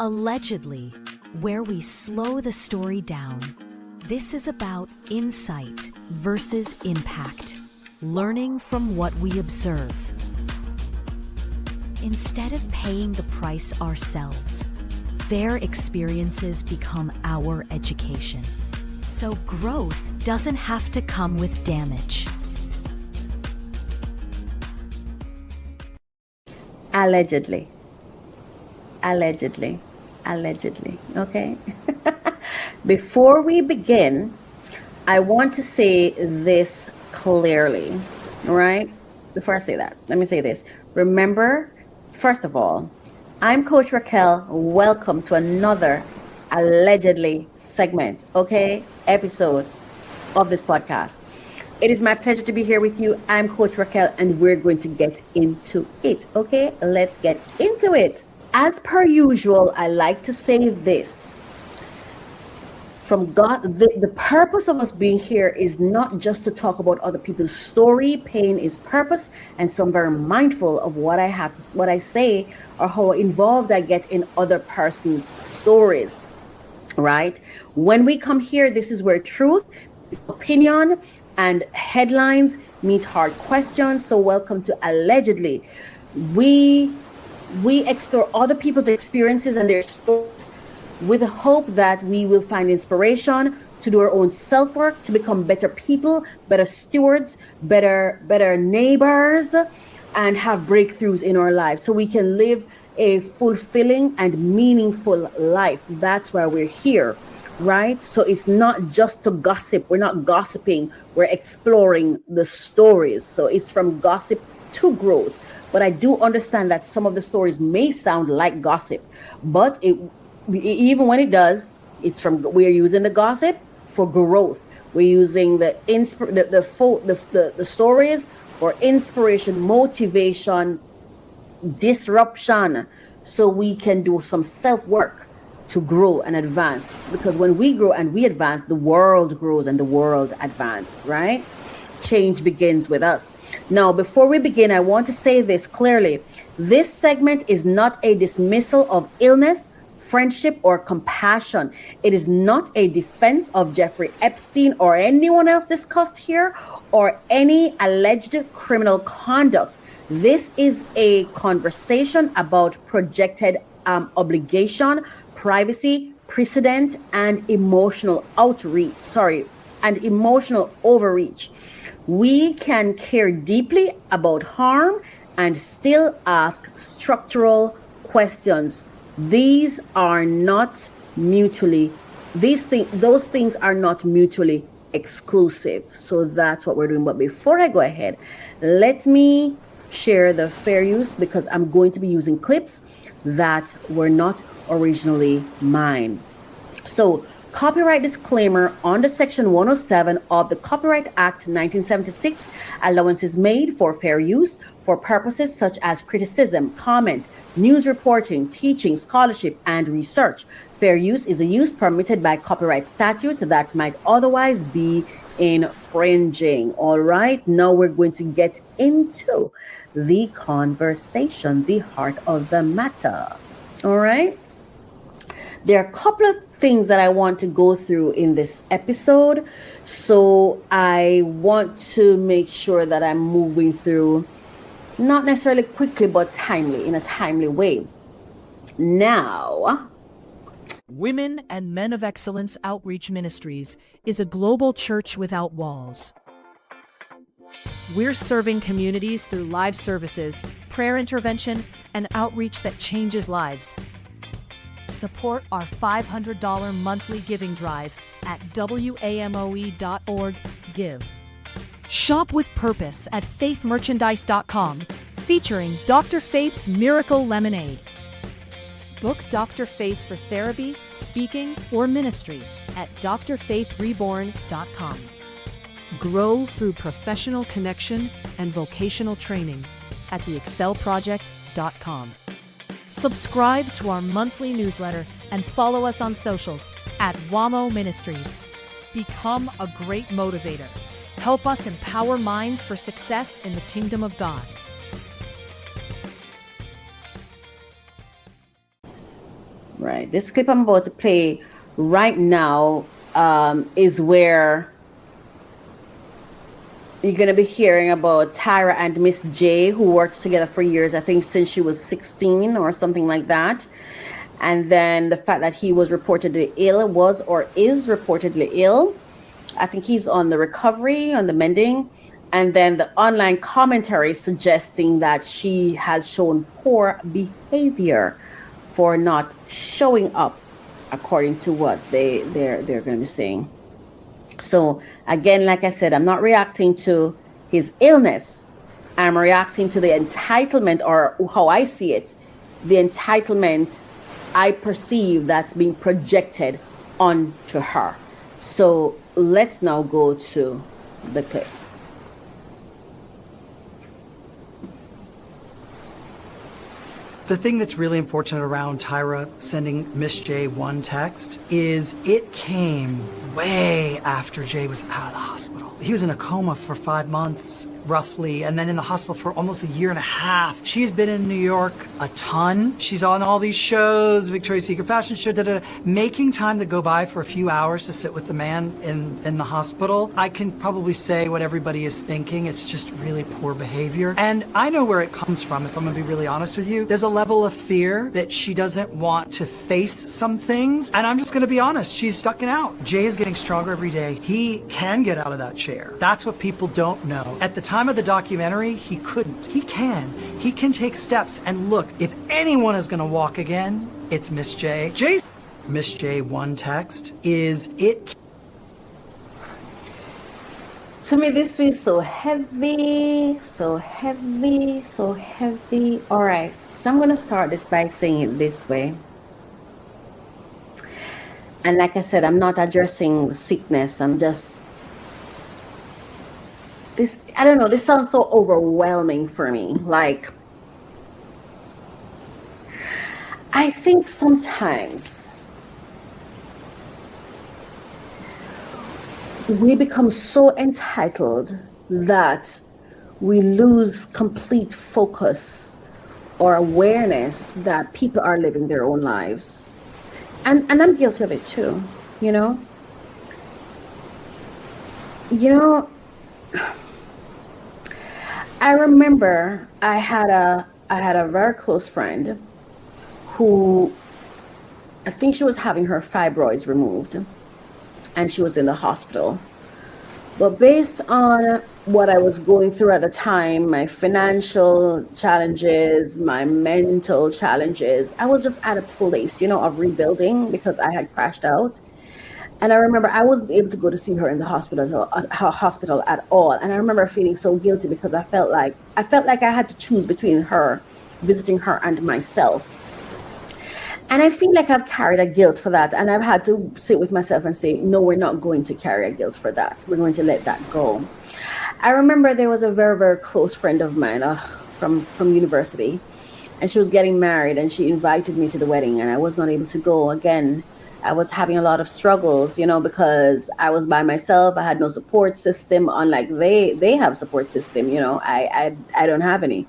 Allegedly, where we slow the story down. This is about insight versus impact, learning from what we observe. Instead of paying the price ourselves, their experiences become our education. So growth doesn't have to come with damage. Allegedly, okay? Before we begin, I want to say this clearly, all right? Before I say that, let me say this. Remember, first of all, I'm Coach Raquel. Welcome to another Allegedly segment, okay? Episode of this podcast. It is my pleasure to be here with you. I'm Coach Raquel, and we're going to get into it, okay? Let's get into it. As per usual, I like to say this. From God, the purpose of us being here is not just to talk about other people's story. Pain is purpose, and so I'm very mindful of what I say, or how involved I get in other person's stories, right? When we come here, this is where truth, opinion, and headlines meet hard questions. So welcome to Allegedly. We explore other people's experiences and their stories with the hope that we will find inspiration to do our own self-work, to become better people, better stewards, better neighbors, and have breakthroughs in our lives so we can live a fulfilling and meaningful life. That's why we're here, right? So it's not just to gossip. We're not gossiping. We're exploring the stories. So it's from gossip to growth. But I do understand that some of the stories may sound like gossip, but even when it does, we're using the gossip for growth. We're using the stories for inspiration, motivation, disruption, so we can do some self-work to grow and advance. Because when we grow and we advance, the world grows and the world advances, right? Change begins with us. Now, before we begin, I want to say this clearly. This segment is not a dismissal of illness, friendship, or compassion. It is not a defense of Jeffrey Epstein or anyone else discussed here, or any alleged criminal conduct. This is a conversation about projected obligation, privacy, precedent, and emotional overreach. We can care deeply about harm and still ask structural questions. Those things are not mutually exclusive. So that's what we're doing. But before I go ahead, let me share the fair use, because I'm going to be using clips that were not originally mine. So, copyright disclaimer: under Section 107 of the Copyright Act 1976, allowances made for fair use for purposes such as criticism, comment, news reporting, teaching, scholarship, and research. Fair use is a use permitted by copyright statutes that might otherwise be infringing. All right, now we're going to get into the conversation, the heart of the matter. All right. There are a couple of things that I want to go through in this episode. So I want to make sure that I'm moving through, not necessarily quickly, but in a timely way. Now, Women and Men of Excellence Outreach Ministries is a global church without walls. We're serving communities through live services, prayer intervention, and outreach that changes lives. Support our $500 monthly giving drive at WAMOE.org/give. Shop with purpose at faithmerchandise.com, featuring Dr. Faith's Miracle Lemonade. Book Dr. Faith for therapy, speaking, or ministry at drfaithreborn.com. Grow through professional connection and vocational training at theexcelproject.com. Subscribe to our monthly newsletter and follow us on socials at WAMO Ministries. Become a great motivator. Help us empower minds for success in the kingdom of God. Right. This clip I'm about to play right now is where you're going to be hearing about Tyra and Miss J, who worked together for years, I think since she was 16 or something like that. And then the fact that he was reportedly ill, was or is reportedly ill. I think he's on the recovery, on the mending. And then the online commentary suggesting that she has shown poor behavior for not showing up, according to what they're going to be saying. So again, like I said, I'm not reacting to his illness. I'm reacting to the entitlement, or how I see it, the entitlement I perceive that's being projected onto her. So let's now go to the clip. The thing that's really unfortunate around Tyra sending Miss J one text is it came way after Jay was out of the hospital. He was in a coma for 5 months, roughly, and then in the hospital for almost a year and a half. She's been in New York a ton. She's on all these shows, Victoria's Secret fashion show, making time to go by for a few hours to sit with the man in the hospital. I can probably say what everybody is thinking. It's just really poor behavior. And I know where it comes from, if I'm gonna be really honest with you. There's a level of fear that she doesn't want to face some things. And I'm just gonna be honest, she's stuck it out. Jay is getting stronger every day. He can get out of that chair. That's what people don't know. At the time of the documentary, he couldn't. He can. He can take steps. And look, if anyone is gonna walk again, it's Miss J. Miss J one text is it. To me, this feels so heavy, so heavy, so heavy. All right, so I'm going to start this by saying it this way. And like I said, I'm not addressing the sickness. I'm just, I don't know, this sounds so overwhelming for me. Like, I think sometimes we become so entitled that we lose complete focus or awareness that people are living their own lives. And I'm guilty of it too, you know? I remember I had a very close friend who, I think she was having her fibroids removed, and she was in the hospital. But based on what I was going through at the time, my financial challenges, my mental challenges, I was just at a place, of rebuilding because I had crashed out. And I remember I wasn't able to go to see her in the hospital at all. And I remember feeling so guilty because I felt like I had to choose between her, visiting her, and myself. And I feel like I've carried a guilt for that. And I've had to sit with myself and say, no, we're not going to carry a guilt for that. We're going to let that go. I remember there was a very, very close friend of mine from university. And she was getting married and she invited me to the wedding. And I was not able to go again. I was having a lot of struggles, because I was by myself. I had no support system, unlike they have support system, I don't have any.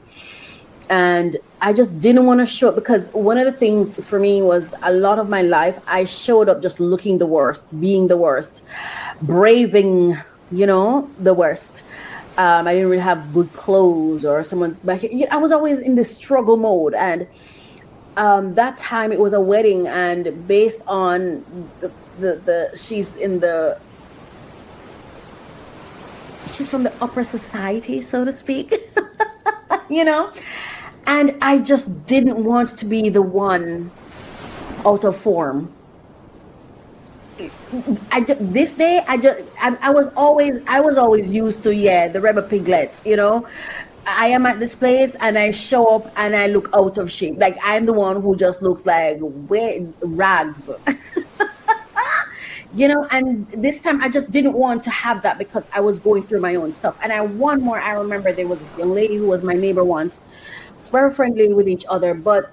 And I just didn't want to show up because one of the things for me was a lot of my life, I showed up just looking the worst, being the worst, braving, the worst. I didn't really have good clothes or someone back here. I was always in this struggle mode. And that time it was a wedding, and based on she's from the upper society, so to speak, and I just didn't want to be the one out of form. I was always used to the rebel piglets, I am at this place and I show up and I look out of shape. Like I'm the one who just looks like rags. And this time I just didn't want to have that because I was going through my own stuff. And I remember there was this young lady who was my neighbor once, very friendly with each other, but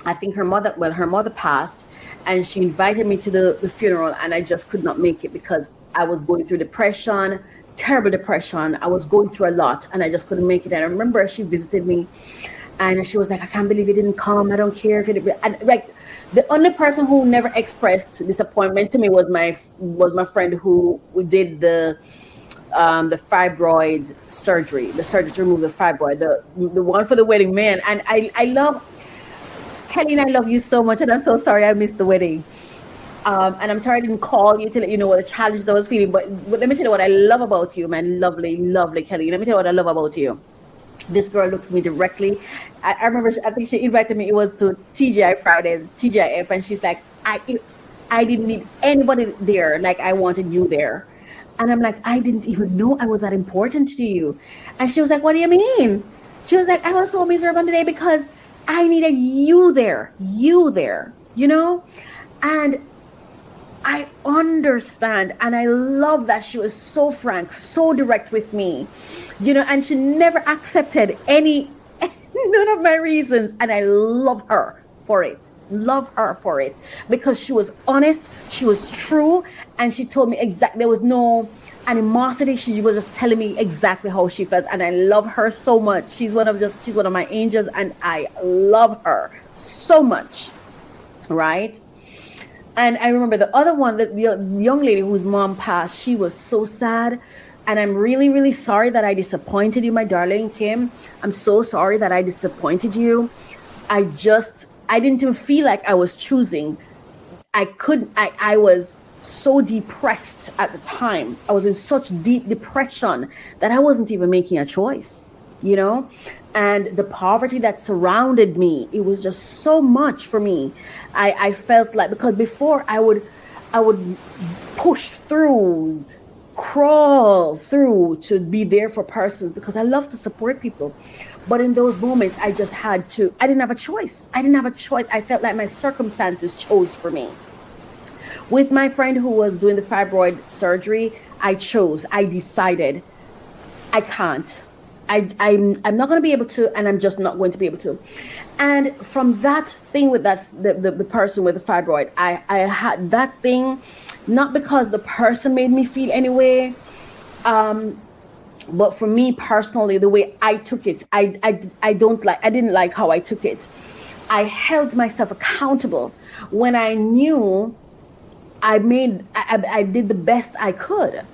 I think her mother passed, and she invited me to the funeral, and I just could not make it because I was going through depression, terrible depression. I was going through a lot and I just couldn't make it. And I remember she visited me and she was like, I can't believe you didn't come. I don't care if you didn't. And like, The only person who never expressed disappointment to me was my friend who did the fibroid surgery, the surgery to remove the fibroid, the one for the wedding man. And I love Kelly, and I love you so much, and I'm so sorry I missed the wedding. And I'm sorry I didn't call you to let you know what the challenges I was feeling. But let me tell you what I love about you, man. Lovely, lovely Kelly. Let me tell you what I love about you. This girl looks me directly. I remember, I think she invited me, it was to TGI Fridays, TGIF, and she's like, I didn't need anybody there. Like, I wanted you there. And I'm like, I didn't even know I was that important to you. And she was like, what do you mean? She was like, I was so miserable today because I needed you there, you know? And I understand, and I love that she was so frank, so direct with me, you know, and she never accepted none of my reasons. And I love her for it. Love her for it, because she was honest, she was true, and she told me exactly, there was no animosity. She was just telling me exactly how she felt, and I love her so much. She's one of my angels, and I love her so much, right? And I remember the other one, the young lady whose mom passed, she was so sad. And I'm really, really sorry that I disappointed you, my darling Kim. I'm so sorry that I disappointed you. I didn't even feel like I was choosing. I was so depressed at the time. I was in such deep depression that I wasn't even making a choice, you know? And the poverty that surrounded me, it was just so much for me. I felt like, because before I would push through, crawl through to be there for persons, because I love to support people. But in those moments, I didn't have a choice. I felt like my circumstances chose for me. With my friend who was doing the fibroid surgery, I decided I can't. I'm not going to be able to, and I'm just not going to be able to. And from that thing with the person with the fibroid, I had that thing, not because the person made me feel any way, but for me personally, the way I took it, I didn't like how I took it. I held myself accountable when I knew I did the best I could.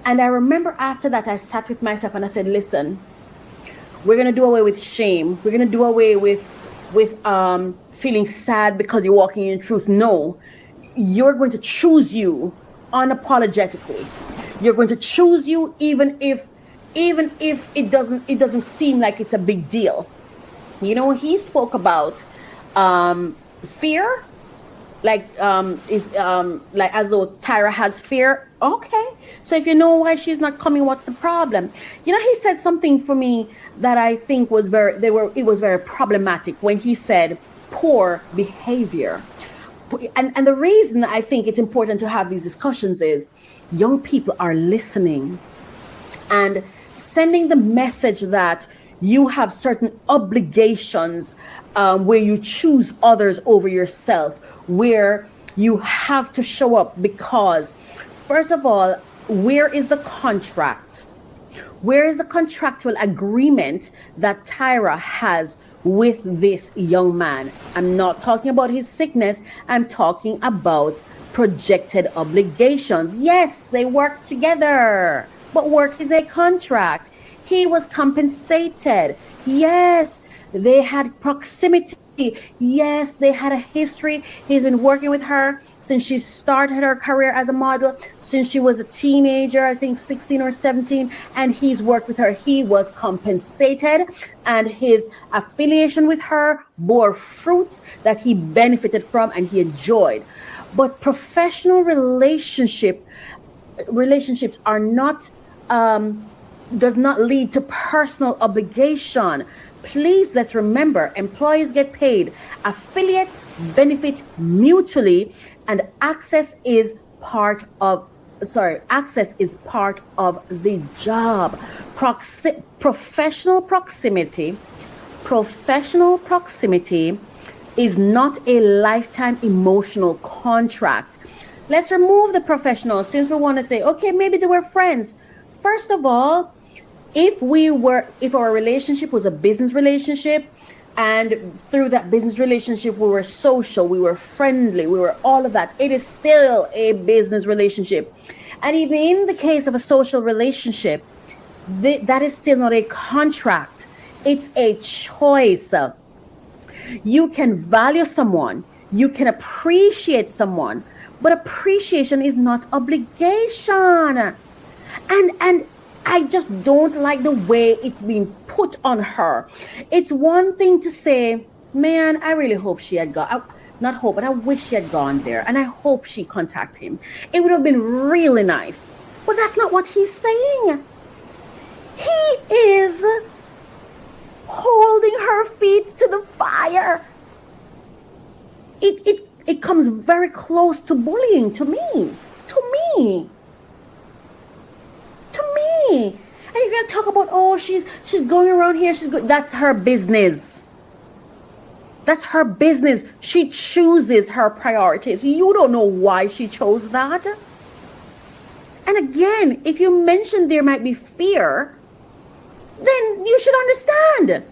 And I remember after that, I sat with myself and I said, listen, we're going to do away with shame. We're going to do away with feeling sad because you're walking in truth. No, you're going to choose you unapologetically. You're going to choose you even if it doesn't seem like it's a big deal. You know, he spoke about fear, like like as though Tyra has fear. Okay, so if you know why she's not coming, what's the problem? You know, he said something for me that I think was very problematic when he said poor behavior. And the reason I think it's important to have these discussions is young people are listening and sending the message that you have certain obligations, where you choose others over yourself, where you have to show up because, first of all, where is the contract? Where is the contractual agreement that Tyra has with this young man? I'm not talking about his sickness. I'm talking about projected obligations. Yes, they work together, but work is a contract. He was compensated. Yes, they had proximity. Yes, they had a history. He's been working with her since she started her career as a model, since she was a teenager, I think 16 or 17, and he's worked with her. He was compensated, and his affiliation with her bore fruits that he benefited from and he enjoyed. But professional relationships are not, does not lead to personal obligation. Please, let's remember, employees get paid, affiliates benefit mutually, and access is part of the job. Professional proximity is not a lifetime emotional contract. Let's remove the professional, since we want to say, okay, maybe they were friends. First of all, if our relationship was a business relationship, And through that business relationship, we were social, we were friendly, we were all of that. It is still a business relationship. And even in the case of a social relationship, that is still not a contract. It's a choice. You can value someone, you can appreciate someone, but appreciation is not obligation. And I just don't like the way it's being put on her. It's one thing to say, man, I really hope she had gone. Not hope, but I wish she had gone there. And I hope she contacted him. It would have been really nice. But that's not what he's saying. He is holding her feet to the fire. It comes very close to bullying to me. To me. And you're gonna talk about, oh, she's going around here, that's her business. That's her business. She chooses her priorities. You don't know why she chose that. And again, if you mention there might be fear, then you should understand.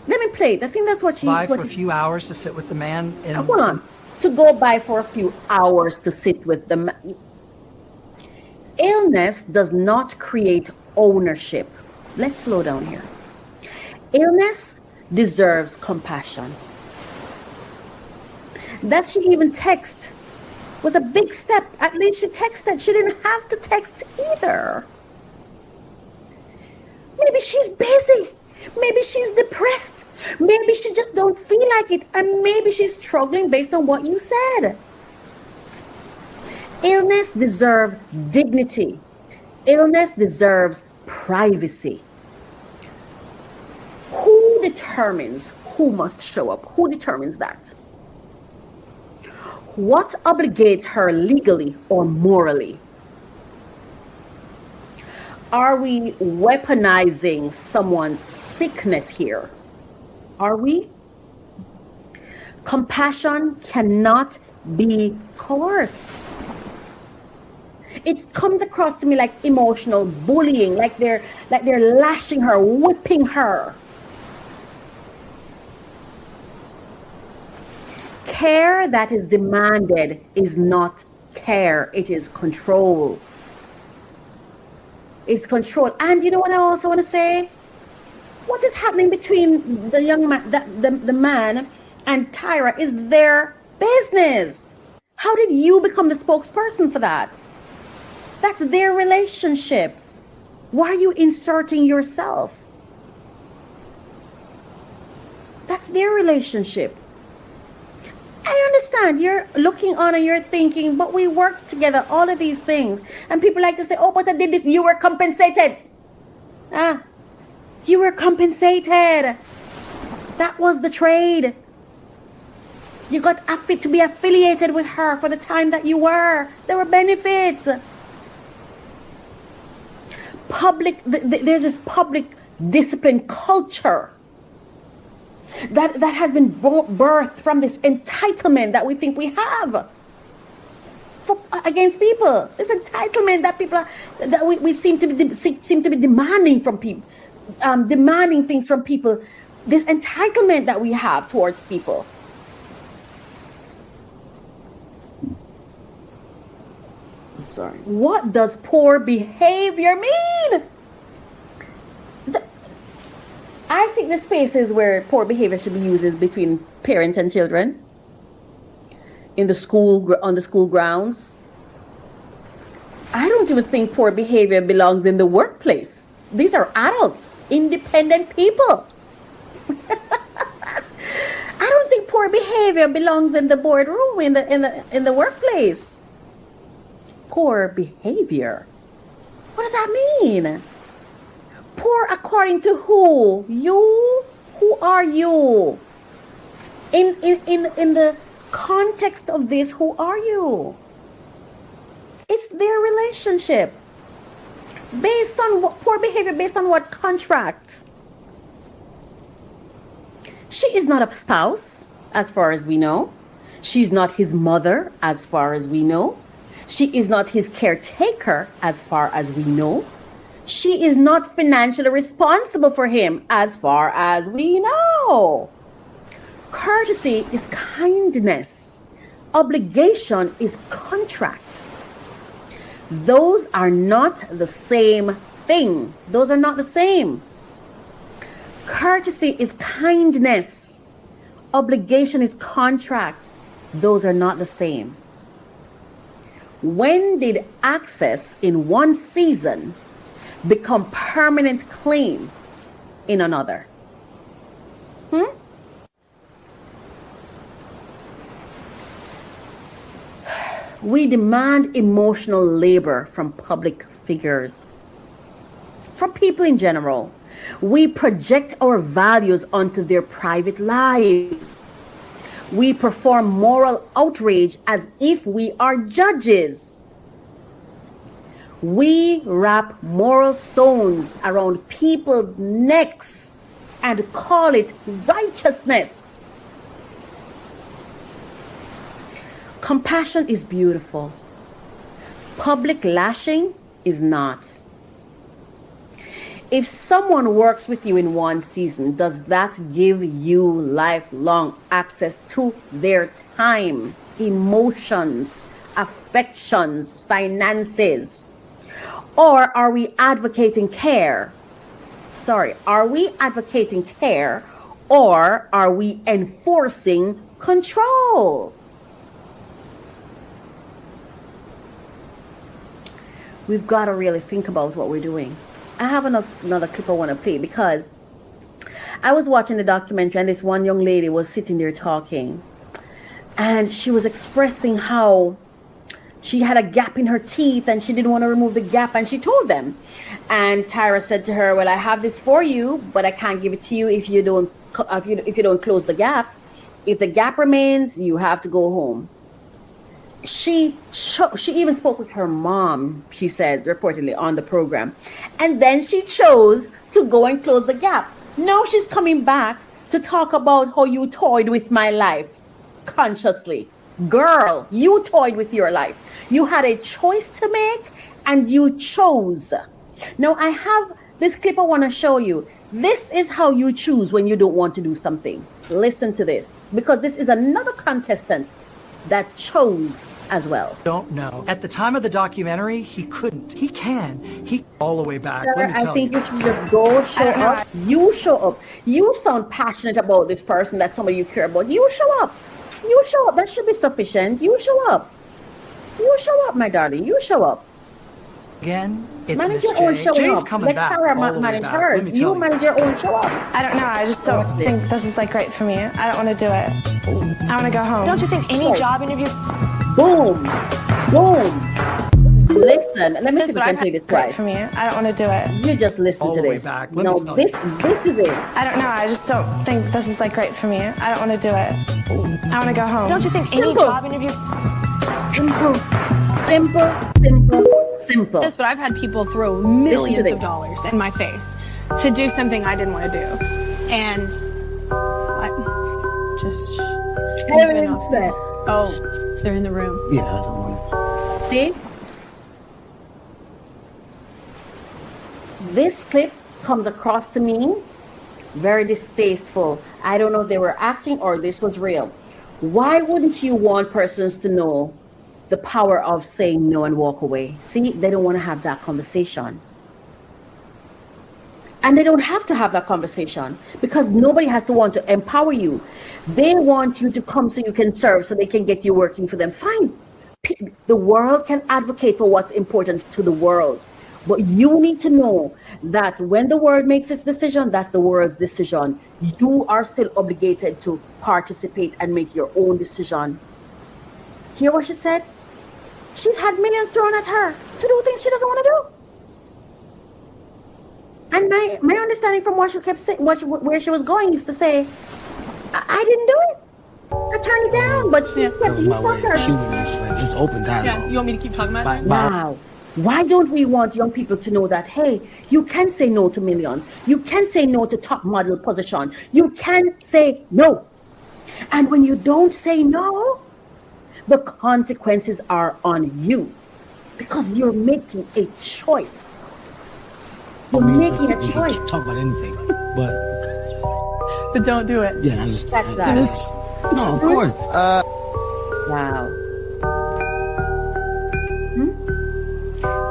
Let me play it. I think that's what she... By for a few hours to sit with the man. Hold on. To go by for a few hours to sit with the man. Illness does not create ownership. Let's slow down here. Illness deserves compassion. That she even texted was a big step. At least she texted. She didn't have to text either. Maybe she's busy. Maybe she's depressed. Maybe she just don't feel like it. And maybe she's struggling based on what you said. Illness deserves dignity. Illness deserves privacy. Who determines who must show up? Who determines that? What obligates her legally or morally? Are we weaponizing someone's sickness here? Are we? Compassion cannot be coerced. It comes across to me like emotional bullying, like they're lashing her, whipping her. Care that is demanded is not care, it is control. It's control. And you know what I also want to say? What is happening between the young man, the man and Tyra is their business. How did you become the spokesperson for that? That's their relationship. Why are you inserting yourself? That's their relationship. I understand you're looking on and you're thinking, but we worked together, all of these things. And people like to say, oh, but I did this. You were compensated. You were compensated. That was the trade. You got to be affiliated with her for the time that you were. There were benefits. There's this public discipline culture that has been birthed from this entitlement that we think we have against people. This entitlement that people that we seem to be demanding from people, demanding things from people. This entitlement that we have towards people. Sorry. What does poor behavior mean? I think the spaces where poor behavior should be used is between parent and children, in the school, on the school grounds. I don't even think poor behavior belongs in the workplace. These are adults, independent people. I don't think poor behavior belongs in the boardroom, in the workplace. Poor behavior. What does that mean? Poor according to who? You? Who are you? In the context of this, who are you? It's their relationship. Based on what poor behavior, based on what contract? She is not a spouse, as far as we know. She's not his mother, as far as we know. She is not his caretaker, as far as we know. She is not financially responsible for him as far as we know. Courtesy is kindness. Obligation is contract. Those are not the same thing. Those are not the same. Courtesy is kindness. Obligation is contract. Those are not the same. When did access in one season become permanent claim in another? We demand emotional labor from public figures, from people in general. We project our values onto their private lives. We perform moral outrage as if we are judges. We wrap moral stones around people's necks and call it righteousness. Compassion is beautiful. Public lashing is not. If someone works with you in one season, does that give you lifelong access to their time, emotions, affections, finances? Or are we advocating care? Are we advocating care, or are we enforcing control? We've got to really think about what we're doing. I have another clip I want to play, because I was watching the documentary and this one young lady was sitting there talking, and she was expressing how she had a gap in her teeth and she didn't want to remove the gap, and she told them. And Tyra said to her, well, I have this for you, but I can't give it to you if you don't close the gap. If the gap remains, you have to go home. She even spoke with her mom, she says, reportedly on the program. And then she chose to go and close the gap. Now she's coming back to talk about how you toyed with my life consciously. Girl, you toyed with your life. You had a choice to make and you chose. Now I have this clip I want to show you. This is how you choose when you don't want to do something. Listen to this, because this is another contestant that chose as well. Don't know. At the time of the documentary, he couldn't. He can. He all the way back. Sir, Let me tell I think you should just go show up. You show up. You sound passionate about this person, that's somebody you care about. You show up. You show up. That should be sufficient. You show up. You show up, my darling. You show up. Again, it's manage Miss your own J. showing Jay's up. coming Let back. Tyra all the way manage back. Let hers. me You tell manage your own show up. I don't know. I just don't think this is like right for me. I don't want to do it. I want to go home. Don't you think any job interview? Boom. Boom. Listen, let me see if I can play this right twice. for me. I don't want to do it. You just listen All to the way this. back. Let No, me tell you. this is it. I don't know. I just don't think this is like right for me. I don't want to do it. I want to go home. Don't you think any Simple. job interview? Simple. This, but I've had people throw millions of dollars in my face to do something I didn't want to do, and I just Evidence there. oh, they're in the room. Yeah, I don't want to. See? This clip comes across to me very distasteful. I don't know if they were acting or this was real. Why wouldn't you want persons to know the power of saying no and walk away? See, they don't want to have that conversation. And they don't have to have that conversation because nobody has to want to empower you. They want you to come so you can serve, so they can get you working for them. Fine. The world can advocate for what's important to the world. But you need to know that when the world makes its decision, that's the world's decision. You are still obligated to participate and make your own decision. Hear what she said? She's had millions thrown at her to do things she doesn't want to do. And my understanding from what she kept saying, where she was going, is to say, I didn't do it. I turned it down, but he stuck her. It's open dialogue. Yeah, you want me to keep talking about it? Now, why don't we want young people to know that, hey, you can say no to millions. You can say no to top model position. You can say no. And when you don't say no, the consequences are on you because you're making a choice. You're making a we can choice. talk about anything, but But don't do it. yeah, I just Catch that. no, of course. Wow.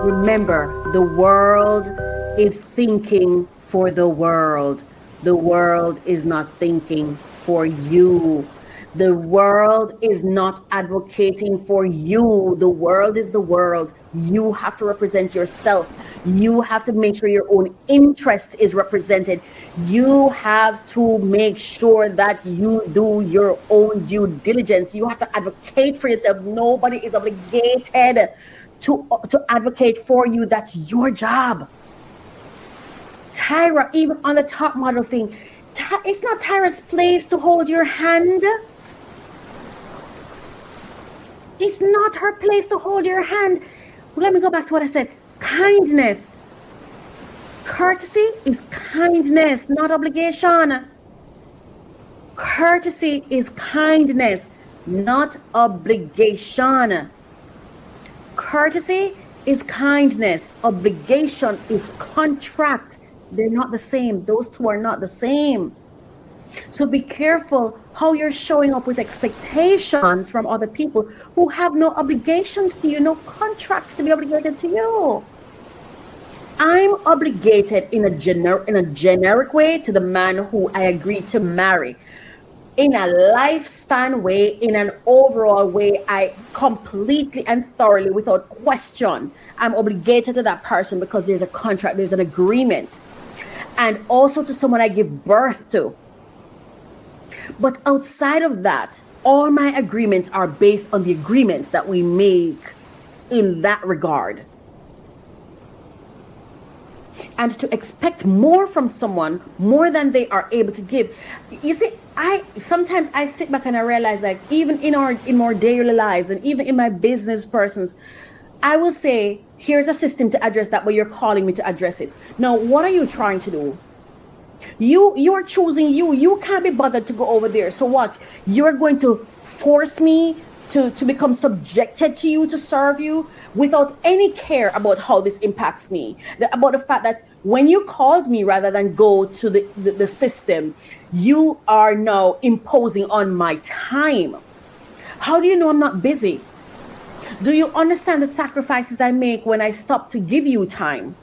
Remember, the world is thinking for the world. The world is not thinking for you. The world is not advocating for you. The world is the world. You have to represent yourself. You have to make sure your own interest is represented. You have to make sure that you do your own due diligence. You have to advocate for yourself. Nobody is obligated to advocate for you. That's your job. Tyra, even on the top model thing, it's not Tyra's place to hold your hand. It's not her place to hold your hand. Let me go back to what I said. Kindness. Courtesy is kindness, not obligation. Courtesy is kindness, not obligation. Courtesy is kindness. Obligation is contract. They're not the same. Those two are not the same. So be careful how you're showing up with expectations from other people who have no obligations to you, no contract to be obligated to you. I'm obligated in a generic way to the man who I agreed to marry. In a lifespan way, in an overall way, I completely and thoroughly, without question, I'm obligated to that person because there's a contract, there's an agreement. And also to someone I give birth to. But outside of that, all my agreements are based on the agreements that we make in that regard. And to expect more from someone, more than they are able to give. You see, sometimes I sit back and I realize, like, even in our daily lives and even in my business persons, I will say, here's a system to address that, but you're calling me to address it. Now, what are you trying to do? You're choosing you can't be bothered to go over there. So what? You're going to force me to become subjected to you, to serve you, without any care about how this impacts me. About the fact that when you called me rather than go to the system, you are now imposing on my time. How do you know I'm not busy? Do you understand the sacrifices I make when I stop to give you time?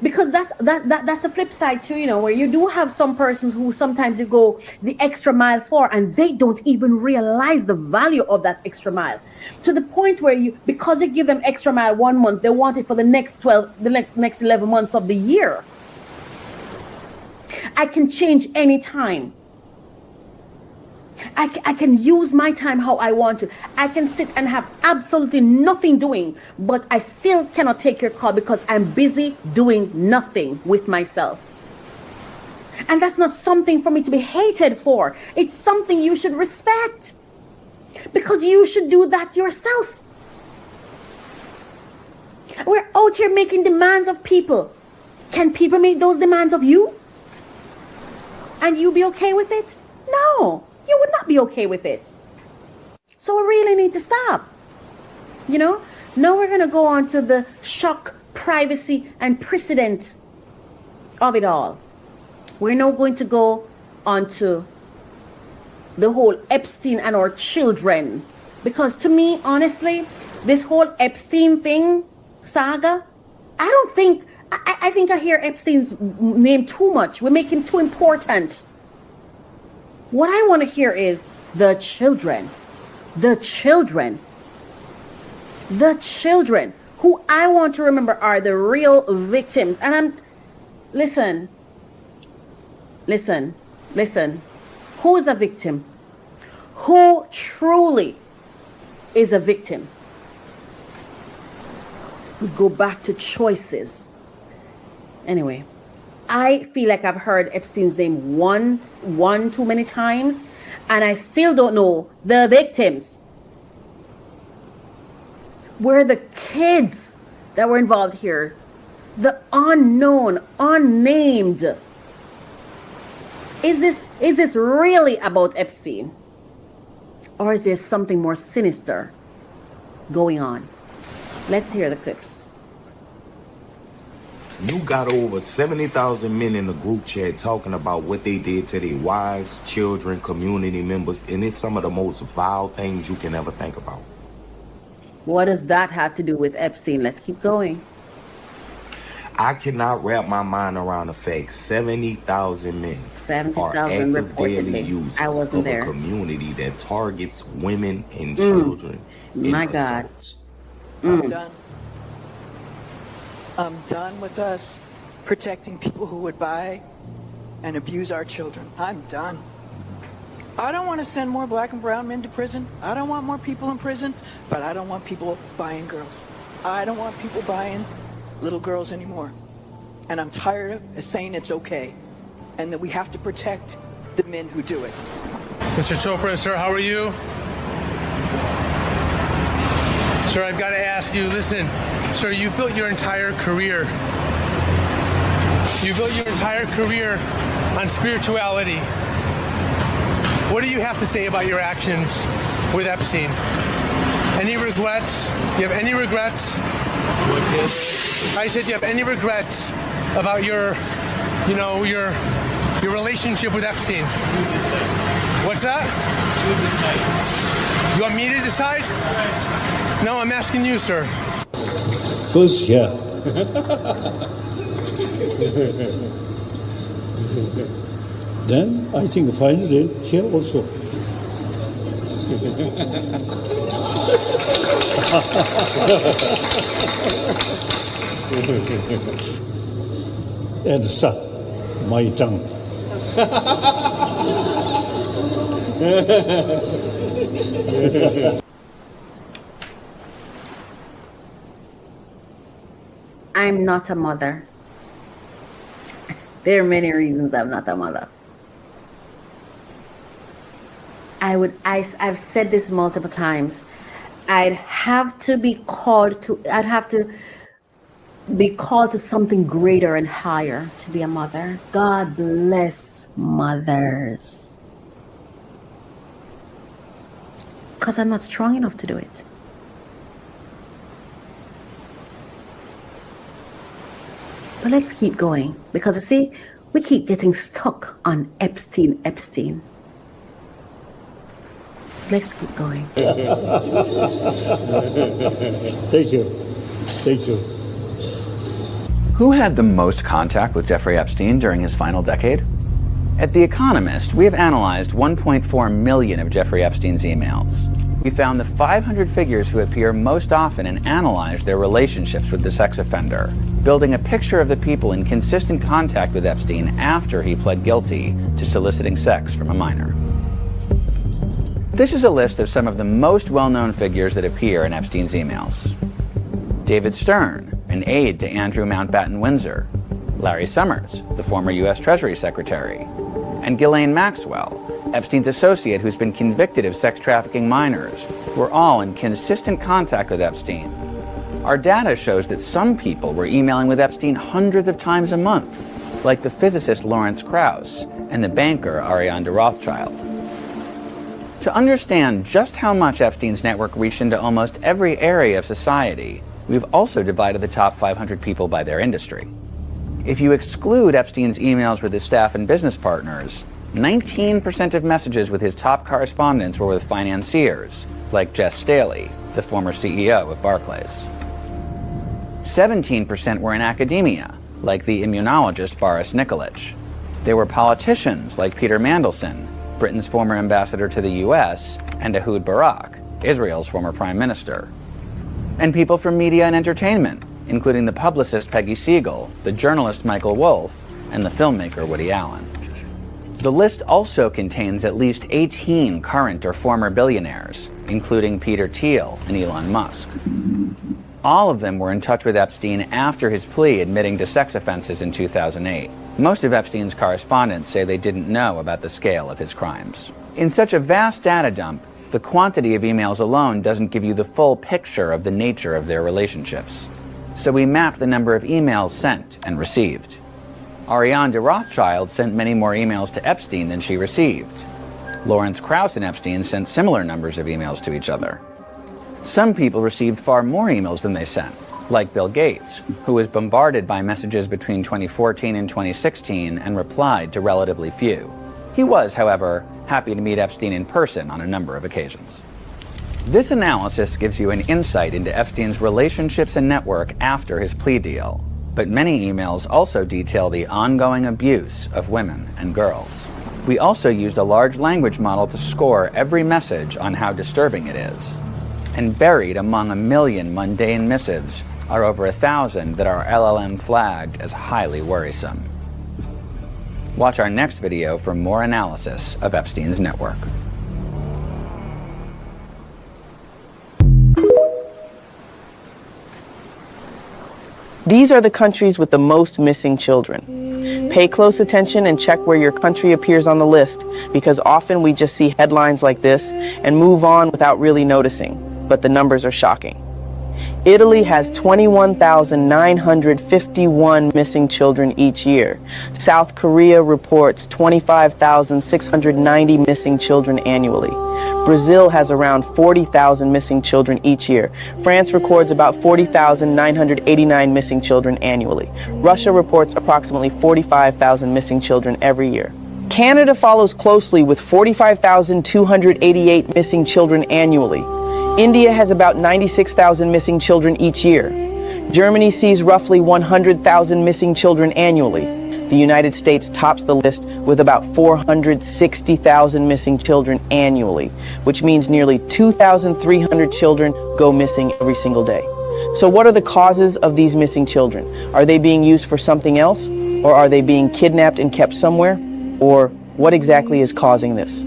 Because that's the flip side too, you know, where you do have some persons who sometimes you go the extra mile for, and they don't even realize the value of that extra mile, to the point where because you give them extra mile 1 month, they want it for the next 11 months of the year. I can change any time. I can use my time how I want to. I can sit and have absolutely nothing doing, but I still cannot take your call because I'm busy doing nothing with myself. And that's not something for me to be hated for. It's something you should respect, because you should do that yourself. We're out here making demands of people. Can people make those demands of you? And you be okay with it? No. You would not be okay with it. So we really need to stop. You know, now we're going to go on to the shock, privacy, and precedent of it all. We're now going to go on to the whole Epstein and our children. Because to me, honestly, this whole Epstein thing, saga, I think I hear Epstein's name too much. We make him too important. What I want to hear is the children, who I want to remember are the real victims. And listen, who is a victim? Who truly is a victim? We go back to choices. Anyway. I feel like I've heard Epstein's name one too many times, and I still don't know the victims. Where the kids that were involved here, the unknown, unnamed. Is this really about Epstein? Or is there something more sinister going on? Let's hear the clips. You got over 70,000 men in the group chat talking about what they did to their wives, children, community members, and it's some of the most vile things you can ever think about. What does that have to do with Epstein? Let's keep going. I cannot wrap my mind around the fact 70,000 men 70,000 are active daily reportedly. users I wasn't of there. a community that targets women and children in My God. assaults. I'm done. I'm done with us protecting people who would buy and abuse our children. I'm done. I don't want to send more black and brown men to prison. I don't want more people in prison, but I don't want people buying girls. I don't want people buying little girls anymore. And I'm tired of saying it's okay and that we have to protect the men who do it. Mr. Chopra, sir, how are you? Sir, I've got to ask you, listen, sir, you built your entire career. You built your entire career on spirituality. What do you have to say about your actions with Epstein? Any regrets? You have any regrets? I said, you have any regrets about your relationship with Epstein? What's that? You want me to decide? No, I'm asking you, sir. First, yeah. Then I think finally here also. And suck my tongue. I'm not a mother. There are many reasons I'm not a mother. I've said this multiple times. I'd have to be called to something greater and higher to be a mother. God bless mothers. Because I'm not strong enough to do it. But let's keep going. Because you see, we keep getting stuck on Epstein. Let's keep going. Thank you. Thank you. Who had the most contact with Jeffrey Epstein during his final decade? At The Economist, we have analyzed 1.4 million of Jeffrey Epstein's emails. We found the 500 figures who appear most often and analyzed their relationships with the sex offender, building a picture of the people in consistent contact with Epstein after he pled guilty to soliciting sex from a minor. This is a list of some of the most well-known figures that appear in Epstein's emails. David Stern, an aide to Andrew Mountbatten Windsor, Larry Summers, the former U.S. Treasury Secretary, and Ghislaine Maxwell, Epstein's associate who's been convicted of sex trafficking minors, were all in consistent contact with Epstein. Our data shows that some people were emailing with Epstein hundreds of times a month, like the physicist Lawrence Krauss and the banker Ariane de Rothschild. To understand just how much Epstein's network reached into almost every area of society, we've also divided the top 500 people by their industry. If you exclude Epstein's emails with his staff and business partners, 19% of messages with his top correspondents were with financiers, like Jess Staley, the former CEO of Barclays. 17% were in academia, like the immunologist Boris Nikolic. There were politicians like Peter Mandelson, Britain's former ambassador to the US, and Ehud Barak, Israel's former prime minister. And people from media and entertainment, including the publicist Peggy Siegel, the journalist Michael Wolff, and the filmmaker Woody Allen. The list also contains at least 18 current or former billionaires, including Peter Thiel and Elon Musk. All of them were in touch with Epstein after his plea admitting to sex offenses in 2008. Most of Epstein's correspondents say they didn't know about the scale of his crimes. In such a vast data dump, the quantity of emails alone doesn't give you the full picture of the nature of their relationships. So we mapped the number of emails sent and received. Ariane de Rothschild sent many more emails to Epstein than she received. Lawrence Krauss and Epstein sent similar numbers of emails to each other. Some people received far more emails than they sent, like Bill Gates, who was bombarded by messages between 2014 and 2016 and replied to relatively few. He was, however, happy to meet Epstein in person on a number of occasions. This analysis gives you an insight into Epstein's relationships and network after his plea deal, but many emails also detail the ongoing abuse of women and girls. We also used a large language model to score every message on how disturbing it is. And buried among 1 million mundane missives are over 1,000 that are LLM flagged as highly worrisome. Watch our next video for more analysis of Epstein's network. These are the countries with the most missing children. Pay close attention and check where your country appears on the list, because often we just see headlines like this and move on without really noticing, but the numbers are shocking. Italy has 21,951 missing children each year. South Korea reports 25,690 missing children annually. Brazil has around 40,000 missing children each year. France records about 40,989 missing children annually. Russia reports approximately 45,000 missing children every year. Canada follows closely with 45,288 missing children annually. India has about 96,000 missing children each year. Germany sees roughly 100,000 missing children annually. The United States tops the list with about 460,000 missing children annually, which means nearly 2,300 children go missing every single day. So what are the causes of these missing children? Are they being used for something else? Or are they being kidnapped and kept somewhere? Or what exactly is causing this?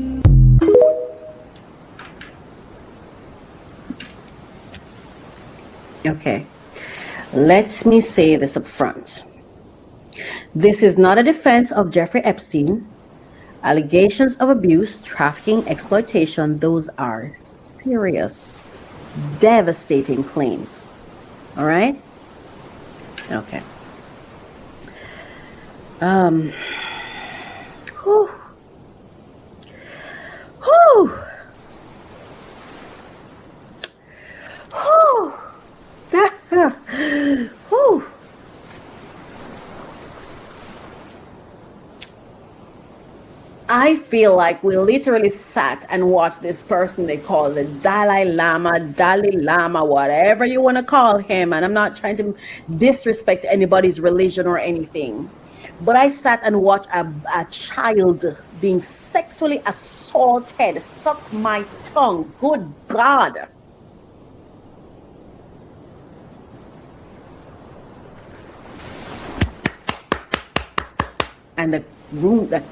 Okay, let me say this up front. This is not a defense of Jeffrey Epstein. Allegations of abuse, trafficking, exploitation, those are serious, devastating claims. All right? Okay. Whew. Whew. Whew. Whew. I feel like we literally sat and watched this person they call the Dalai Lama, whatever you want to call him. And I'm not trying to disrespect anybody's religion or anything. But I sat and watched a child being sexually assaulted. Suck my tongue. Good God. And the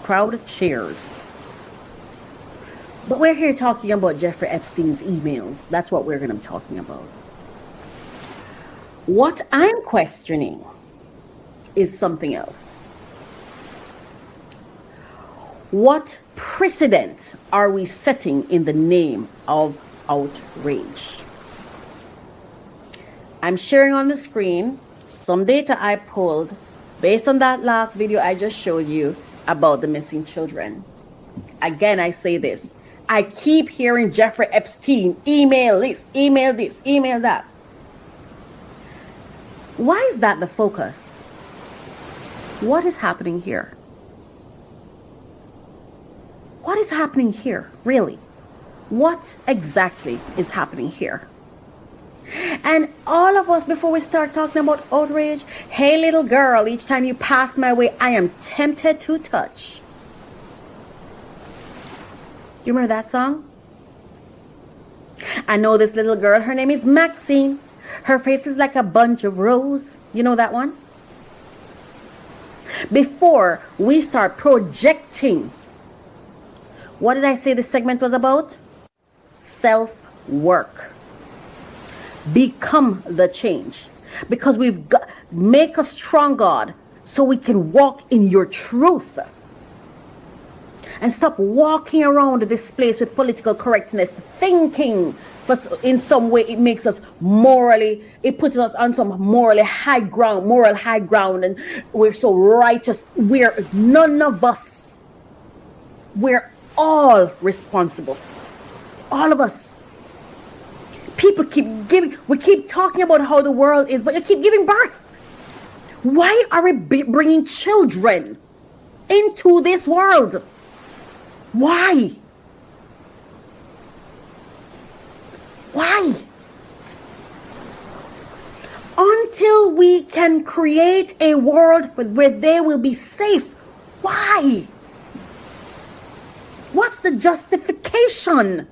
crowd cheers. But we're here talking about Jeffrey Epstein's emails. That's what we're going to be talking about. What I'm questioning is something else. What precedent are we setting in the name of outrage? I'm sharing on the screen some data I pulled based on that last video I just showed you about the missing children. Again, I say this. I keep hearing Jeffrey Epstein, email this, email that. Why is that the focus? What is happening here? What is happening here, really? What exactly is happening here? And all of us, before we start talking about outrage, hey little girl, each time you pass my way, I am tempted to touch. You remember that song? I know this little girl, her name is Maxine. Her face is like a bunch of roses. You know that one? Before we start projecting, what did I say this segment was about? Self-work. Become the change, because we've got make us strong, God, so we can walk in your truth and stop walking around this place with political correctness, thinking for in some way it makes us morally, it puts us on some moral high ground, and we're so righteous. We're none of us. We're all responsible, all of us. People we keep talking about how the world is, but you keep giving birth. Why are we bringing children into this world? Why? Why? Until we can create a world where they will be safe. Why? What's the justification?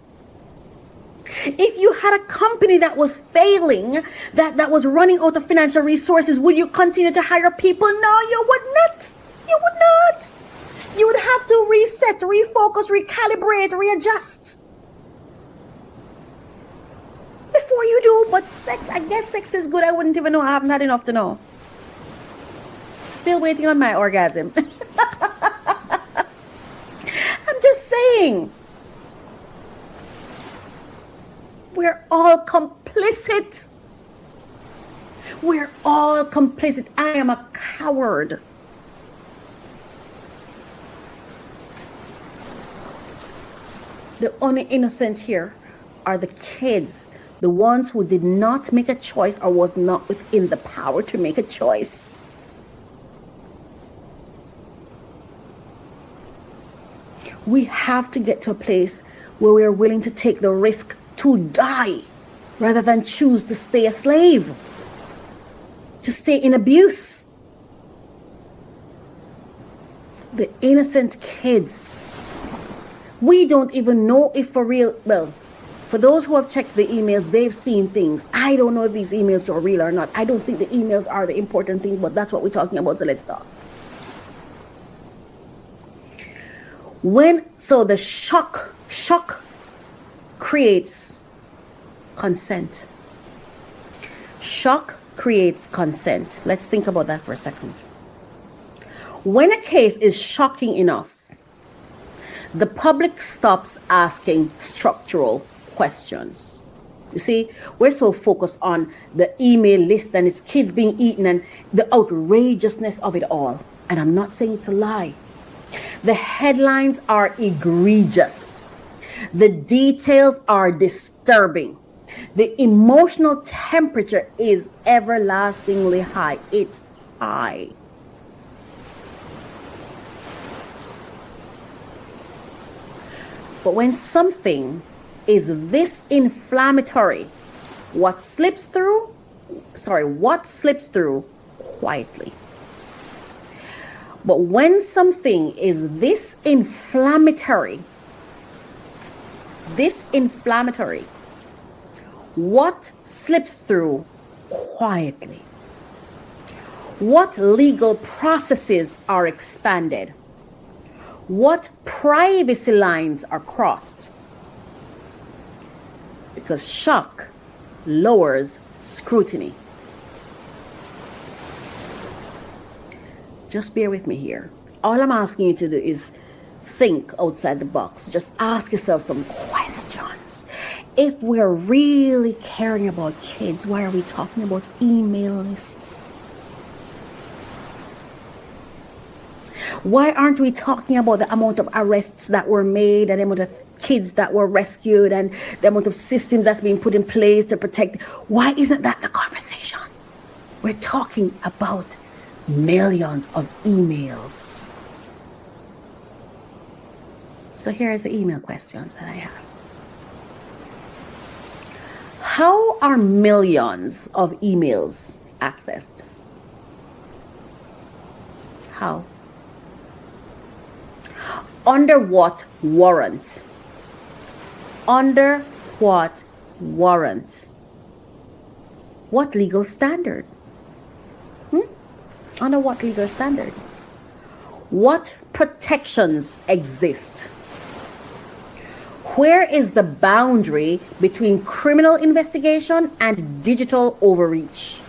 If you had a company that was failing, that was running out of financial resources, would you continue to hire people? No, you would not. You would not. You would have to reset, refocus, recalibrate, readjust. Before you do, but sex, I guess sex is good. I wouldn't even know. I haven't had enough to know. Still waiting on my orgasm. I'm just saying. We're all complicit. We're all complicit. I am a coward. The only innocent here are the kids, the ones who did not make a choice or was not within the power to make a choice. We have to get to a place where we are willing to take the risk to die rather than choose to stay a slave, to stay in abuse. The innocent kids. We don't even know if for real, well, for those who have checked the emails, they've seen things. I don't know if these emails are real or not. I don't think the emails are the important thing, but that's what we're talking about, so let's talk. So the shock creates consent. Shock creates consent. Let's think about that for a second. When a case is shocking enough, the public stops asking structural questions. You see, we're so focused on the email list and its kids being eaten and the outrageousness of it all. And I'm not saying it's a lie. The headlines are egregious. The details are disturbing. The emotional temperature is everlastingly high. It's high. But when something is this inflammatory, what slips through quietly. But when something is this inflammatory, what slips through quietly? What legal processes are expanded? What privacy lines are crossed? Because shock lowers scrutiny. Just bear with me here. All I'm asking you to do is think outside the box. Just ask yourself some questions. If we're really caring about kids, why are we talking about email lists? Why aren't we talking about the amount of arrests that were made and the amount of kids that were rescued and the amount of systems that's being put in place to protect? Why isn't that the conversation? We're talking about millions of emails. So here's the email questions that I have. How are millions of emails accessed? How? Under what warrant? Under what warrant? What legal standard? Under what legal standard? What protections exist? Where is the boundary between criminal investigation and digital overreach?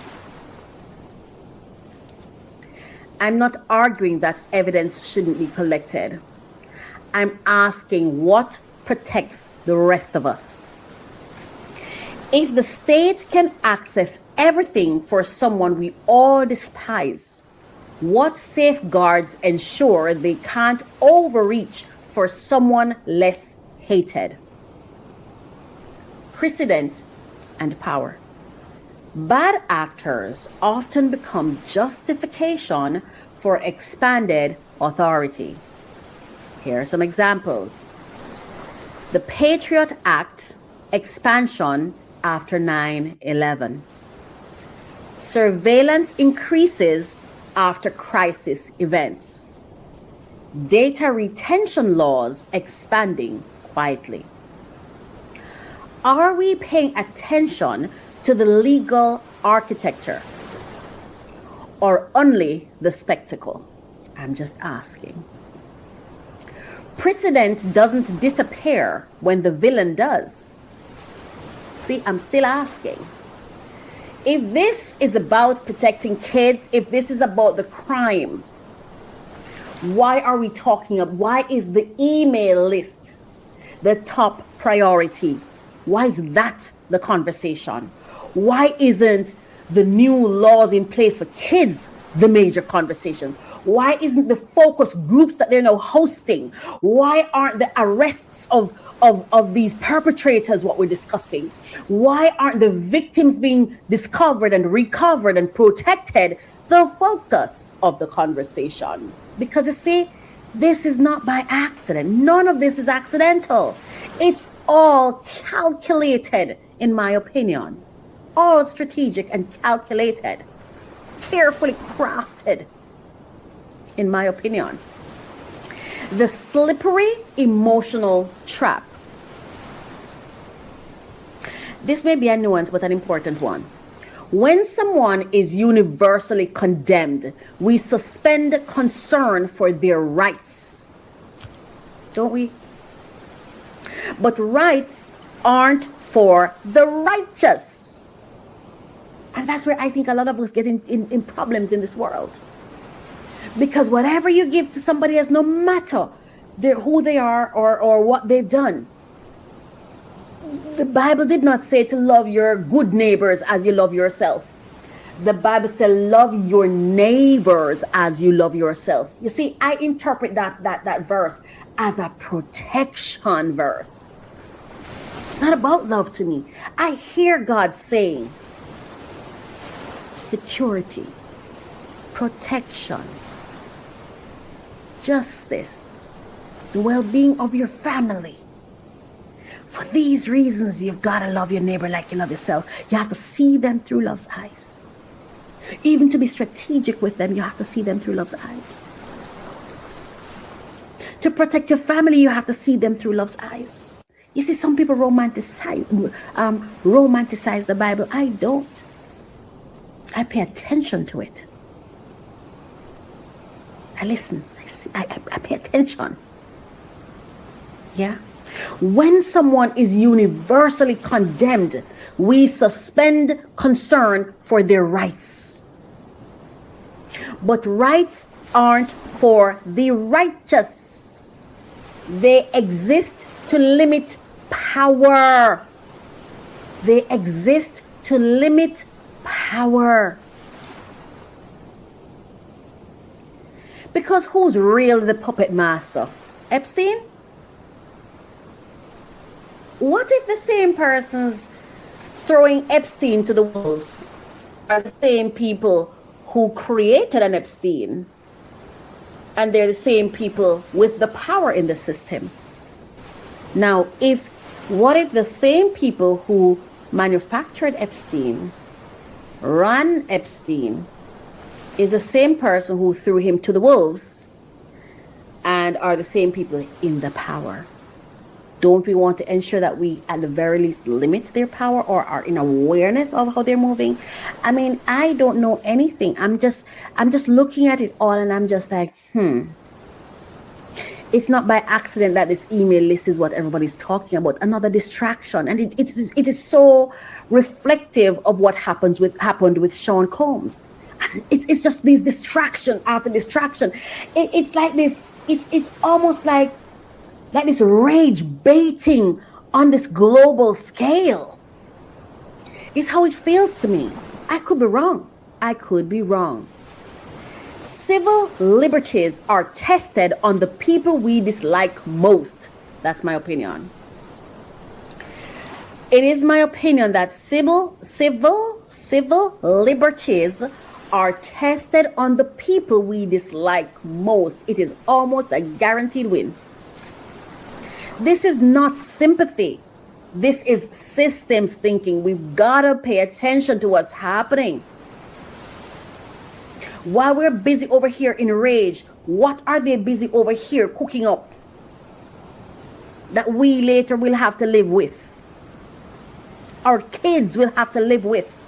I'm not arguing that evidence shouldn't be collected. I'm asking what protects the rest of us. If the state can access everything for someone we all despise, what safeguards ensure they can't overreach for someone less hated? Precedent and power. Bad actors often become justification for expanded authority. Here are some examples. The Patriot Act expansion after 9/11. Surveillance increases after crisis events. Data retention laws expanding quietly. Are we paying attention to the legal architecture or only the spectacle? I'm just asking. Precedent doesn't disappear when the villain does. See, I'm still asking. If this is about protecting kids, if this is about the crime, why are we talking about, why is the email list the top priority? Why is that the conversation? Why isn't the new laws in place for kids the major conversation? Why isn't the focus groups that they're now hosting? Why aren't the arrests of these perpetrators what we're discussing? Why aren't the victims being discovered and recovered and protected the focus of the conversation? Because you see, this is not by accident. None of this is accidental. It's all calculated, in my opinion. All strategic and calculated, carefully crafted, in my opinion. The slippery emotional trap. This may be a nuance, but an important one. When someone is universally condemned, we suspend concern for their rights, don't we? But rights aren't for the righteous. And that's where I think a lot of us get in problems in this world. Because whatever you give to somebody else, no matter who they are or what they've done, the Bible did not say to love your good neighbors as you love yourself. The Bible said love your neighbors as you love yourself. You see, I interpret that verse as a protection verse. It's not about love to me. I hear God saying security, protection, justice, the well-being of your family. For these reasons, you've got to love your neighbor like you love yourself. You have to see them through love's eyes. Even to be strategic with them, you have to see them through love's eyes. To protect your family, you have to see them through love's eyes. You see, some people romanticize the Bible. I don't. I pay attention to it. I listen. I pay attention. Yeah. When someone is universally condemned, we suspend concern for their rights. But rights aren't for the righteous. They exist to limit power. They exist to limit power. Because who's really the puppet master? Epstein? What if the same persons throwing Epstein to the wolves are the same people who created an Epstein? And they're the same people with the power in the system. Now, what if the same people who manufactured Epstein, ran Epstein, is the same person who threw him to the wolves and are the same people in the power? Don't we want to ensure that we at the very least limit their power or are in awareness of how they're moving? I mean, I don't know anything. I'm just looking at it all and I'm just like, It's not by accident that this email list is what everybody's talking about. Another distraction. And it is so reflective of what happened with Sean Combs. And it's just these distraction after distraction. It's like this, it's almost like this rage baiting on this global scale. It's how it feels to me. I could be wrong. Civil liberties are tested on the people we dislike most. That's my opinion. It is my opinion that civil liberties are tested on the people we dislike most. It is almost a guaranteed win. This is not sympathy. This is systems thinking. We've got to pay attention to what's happening. While we're busy over here in rage, what are they busy over here cooking up that we later will have to live with? Our kids will have to live with.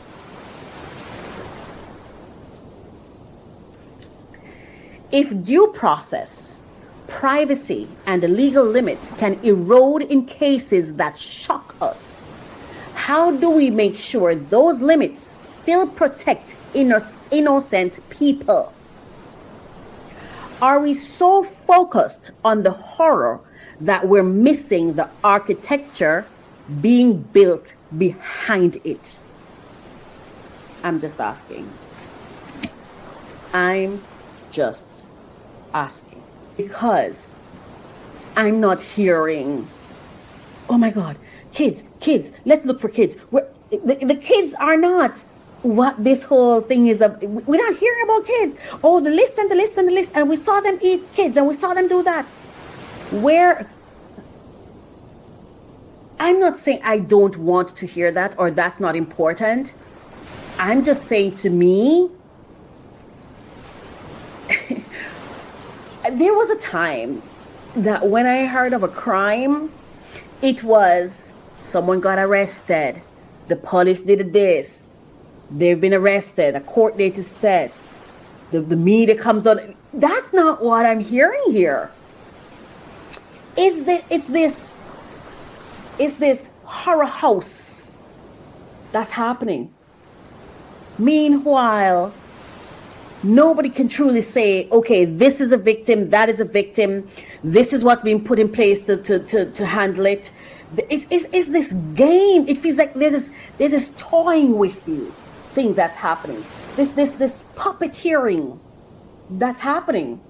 If due process, privacy, and legal limits can erode in cases that shock us, how do we make sure those limits still protect innocent people? Are we so focused on the horror that we're missing the architecture being built behind it? I'm just asking. I'm just asking. Because I'm not hearing, oh my God, kids, let's look for kids. The kids are not what this whole thing is. We're not hearing about kids. Oh, the list and the list and the list. And we saw them eat kids and we saw them do that. Where? I'm not saying I don't want to hear that or that's not important. I'm just saying, to me, there was a time that when I heard of a crime, it was someone got arrested, the police did this, they've been arrested, a court date is set, the media comes out. That's not what I'm hearing here. It's this horror house that's happening. Meanwhile, nobody can truly say, okay, this is a victim, that is a victim, this is what's being put in place to handle it. It's this game. It feels like there's this toying with you thing that's happening. This puppeteering that's happening.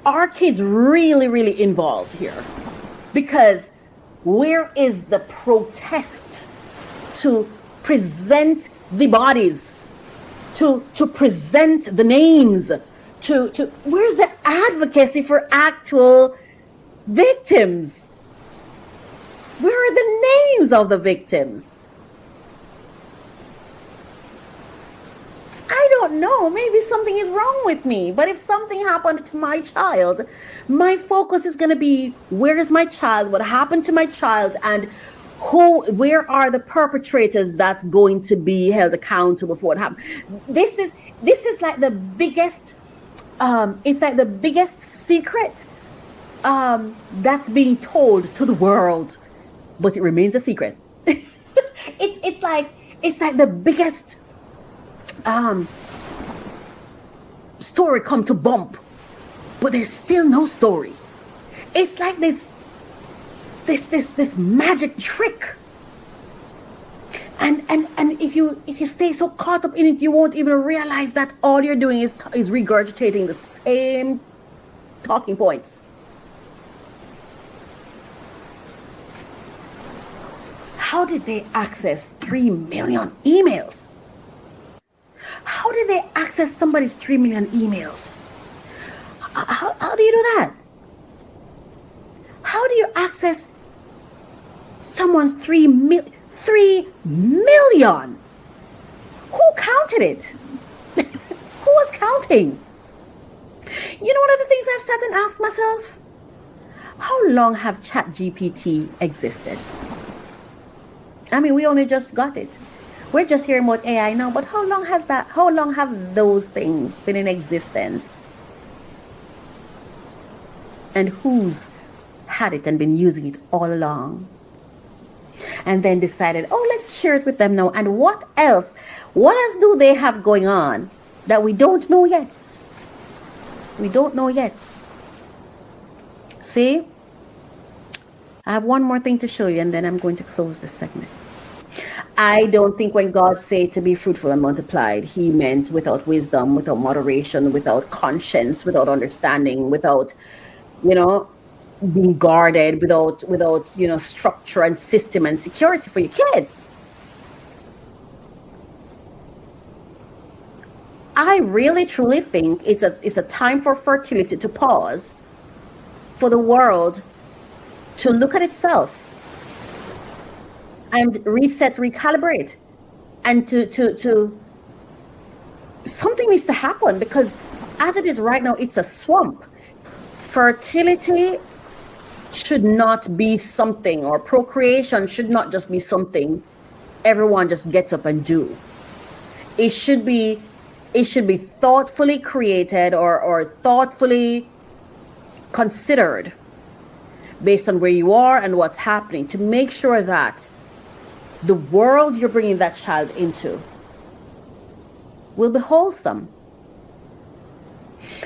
Are kids really involved here? Because where is the protest to present the bodies, to present the names, to where's the advocacy for actual victims? Where are the names of the victims? I don't know. Maybe something is wrong with me. But if something happened to my child, my focus is going to be, where is my child? What happened to my child? And where are the perpetrators that's going to be held accountable for what happened? This is like the biggest, it's like the biggest secret that's being told to the world, but it remains a secret. it's like the biggest story come to bump, but there's still no story. It's like this magic trick, and if you stay so caught up in it, you won't even realize that all you're doing is regurgitating the same talking points. How did they access 3 million emails? How did they access somebody's 3 million emails? How do you do that? How do you access someone's 3 million? Who counted it? Who was counting? You know, one of the things I've sat and asked myself, how long have ChatGPT existed? I mean, we only just got it. We're just hearing about AI now, but how long have those things been in existence? And who's had it and been using it all along? And then decided, oh, let's share it with them now. And what else do they have going on that we don't know yet? We don't know yet. See? I have one more thing to show you, and then I'm going to close this segment. I don't think when God said to be fruitful and multiplied, he meant without wisdom, without moderation, without conscience, without understanding, without, being guarded without structure and system and security for your kids. I really truly think it's a time for fertility to pause, for the world to look at itself and reset, recalibrate, and to something needs to happen, because as it is right now, it's a swamp. Fertility should not be something, or procreation should not just be something everyone just gets up and do. It should be thoughtfully created or thoughtfully considered based on where you are and what's happening, to make sure that the world you're bringing that child into will be wholesome.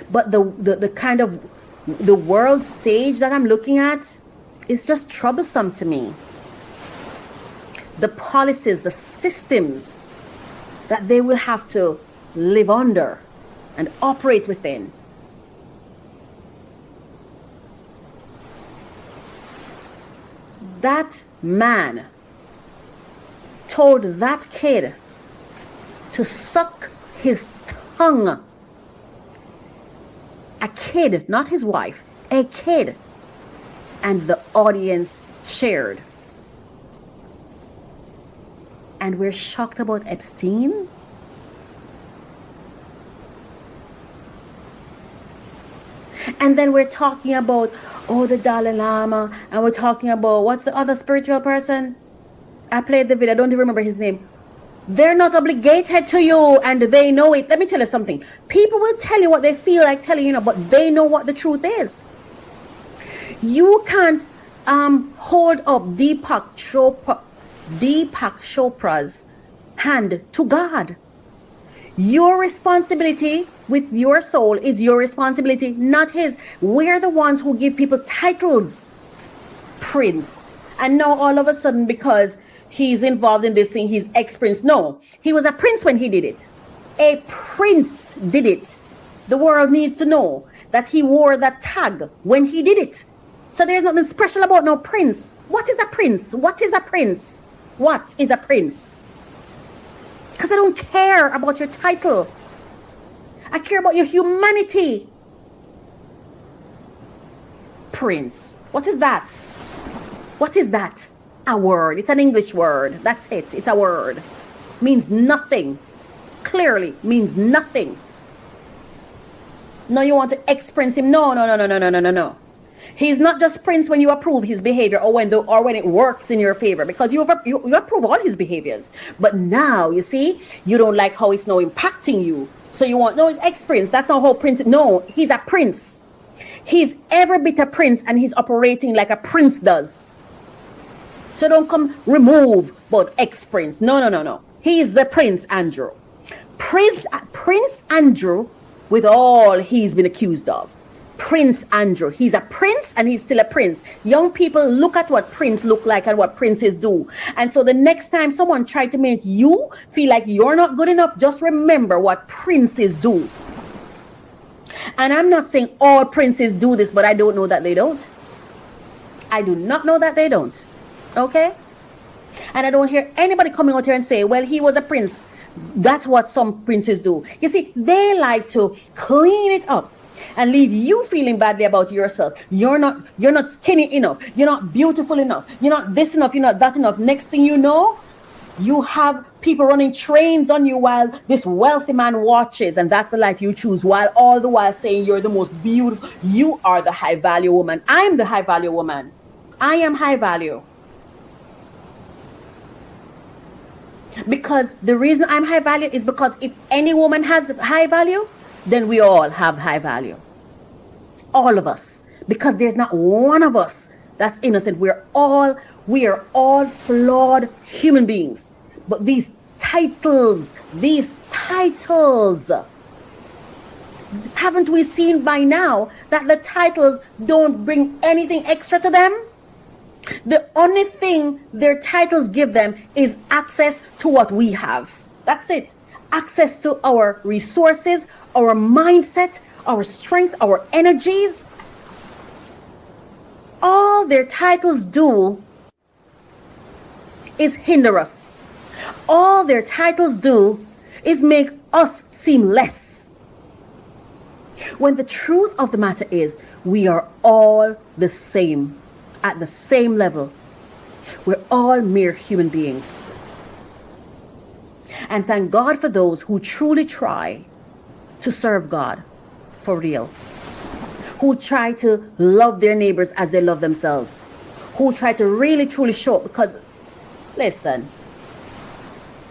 But the kind of the world stage that I'm looking at is just troublesome to me. The policies, the systems that they will have to live under and operate within. That man told that kid to suck his tongue. A kid, not his wife, a kid. And the audience cheered. And we're shocked about Epstein? And then we're talking about, the Dalai Lama, and we're talking about, what's the other spiritual person? I played the video, I don't even remember his name. They're not obligated to you, and they know it. Let me tell you something. People will tell you what they feel like telling you, but they know what the truth is. You can't hold up Deepak Chopra's hand to God. Your responsibility with your soul is your responsibility, not his. We're the ones who give people titles. Prince. And now all of a sudden, because he's involved in this thing, he's ex-prince. No, he was a prince when he did it. A prince did it. The world needs to know that he wore that tag when he did it. So there's nothing special about no prince. What is a prince? What is a prince? What is a prince? Because I don't care about your title. I care about your humanity. Prince. What is that? What is that? A word. It's an English word. That's it. It's a word. Means nothing. Clearly means nothing. No, you want to ex-prince him? No. He's not just prince when you approve his behavior or when it works in your favor, because you approve all his behaviors. But now, you see, you don't like how it's now impacting you. So you want, no, it's ex-prince. That's not how prince. No, he's a prince. He's every bit a prince, and he's operating like a prince does. So don't come remove but ex-prince. No. He's the Prince Andrew. Prince Andrew, with all he's been accused of. Prince Andrew. He's a prince and he's still a prince. Young people, look at what prince look like and what princes do. And so the next time someone tried to make you feel like you're not good enough, just remember what princes do. And I'm not saying all princes do this, but I don't know that they don't. I do not know that they don't. Okay? And I don't hear anybody coming out here and say, well, he was a prince. That's what some princes do. You see, they like to clean it up and leave you feeling badly about yourself. You're not skinny enough. You're not beautiful enough. You're not this enough. You're not that enough. Next thing you know, you have people running trains on you while this wealthy man watches, and that's the life you choose, while all the while saying you're the most beautiful. You are the high value woman. I'm the high value woman. I am high value. Because the reason I'm high value is because if any woman has high value, then we all have high value. All of us. Because there's not one of us that's innocent. We are all flawed human beings. But these titles, haven't we seen by now that the titles don't bring anything extra to them? The only thing their titles give them is access to what we have. That's it. Access to our resources, our mindset, our strength, our energies. all their titles do is hinder us. All their titles do is make us seem less. When the truth of the matter is, we are all the same, at the same level. We're all mere human beings. And thank God for those who truly try to serve God for real, who try to love their neighbors as they love themselves, who try to really truly show up, because listen,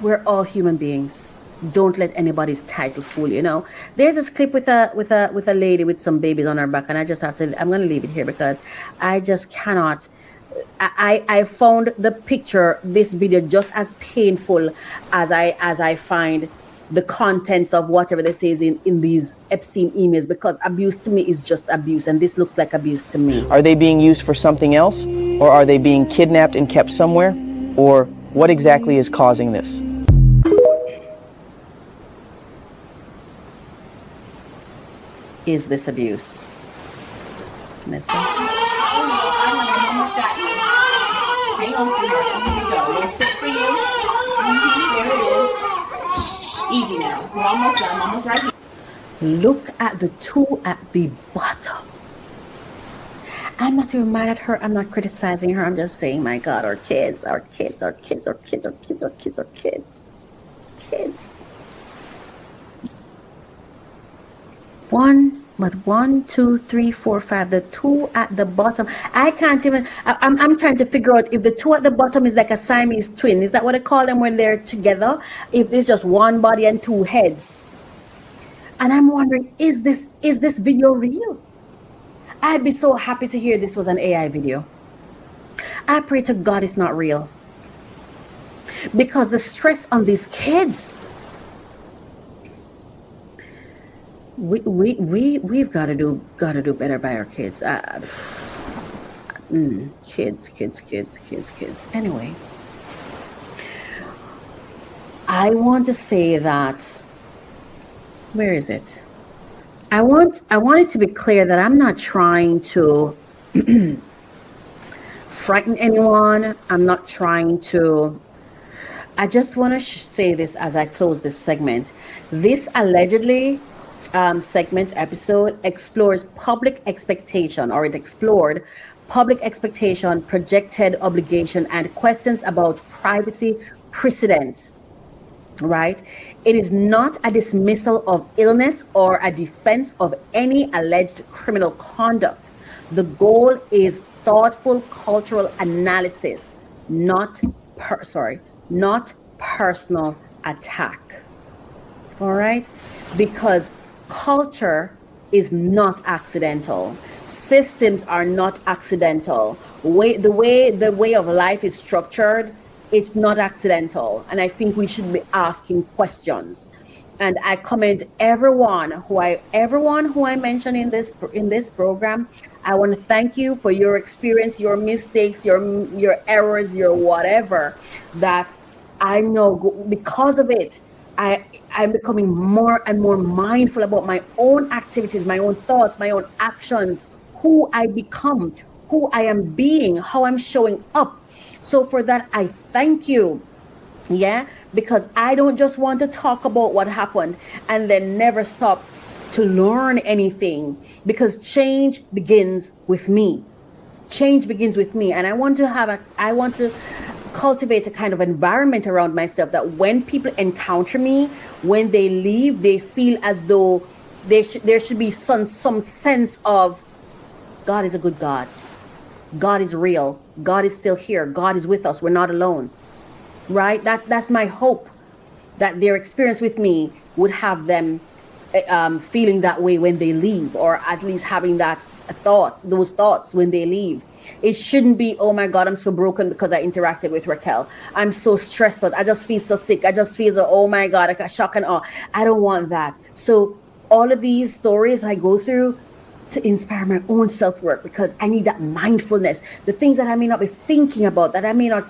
we're all human beings. Don't let anybody's title fool you. You know, there's this clip with a lady with some babies on her back, and I'm gonna leave it here because I just cannot. I found this video just as painful as I find the contents of whatever they say is in these Epstein emails, because abuse to me is just abuse, and this looks like abuse to me. Are they being used for something else, or are they being kidnapped and kept somewhere, or what exactly is causing this? Is this abuse? Let's go. Hang on, sweetheart. Here we go. Let's sit for you. There it is. Easy now. We're almost done. I'm almost right here. Look at the two at the bottom. I'm not even mad at her. I'm not criticizing her. I'm just saying, my God, our kids. One, two, three, four, five. The two at the bottom. I can't even. I'm trying to figure out if the two at the bottom is like a Siamese twin. Is that what they call them when they're together? If it's just one body and two heads. And I'm wondering, is this video real? I'd be so happy to hear this was an AI video. I pray to God it's not real, because the stress on these kids. We've got to do better by our kids. Kids. Anyway, I want to say that. Where is it? I want it to be clear that I'm not trying to frighten anyone. I'm not trying to. I just want to say this as I close this segment. This allegedly. Segment episode explores public expectation, or it explored public expectation, projected obligation, and questions about privacy precedent, right? It is not a dismissal of illness or a defense of any alleged criminal conduct. The goal is thoughtful cultural analysis, not personal attack. All right? Because culture is not accidental. Systems are not accidental. The way of life is structured, it's not accidental. And I think we should be asking questions. And I commend everyone who I mention in this program. I want to thank you for your experience, your mistakes, your errors, your whatever. That I know because of it, I'm becoming more and more mindful about my own activities, my own thoughts, my own actions, who I become, who I am being, how I'm showing up. So for that, I thank you. Yeah, because I don't just want to talk about what happened and then never stop to learn anything, because change begins with me. Change begins with me. And I want to cultivate a kind of environment around myself that when people encounter me, when they leave, they feel as though there should be some sense of God is a good God. God is real. God is still here. God is with us. We're not alone. Right? That's my hope, that their experience with me would have them feeling that way when they leave, or at least having those thoughts when they leave. It shouldn't be, oh my God, I'm so broken because I interacted with Raquel. I'm so stressed out. I just feel so sick. I just feel oh my God, I got shock and awe. I don't want that. So all of these stories I go through to inspire my own self-work, because I need that mindfulness. The things that I may not be thinking about, that may not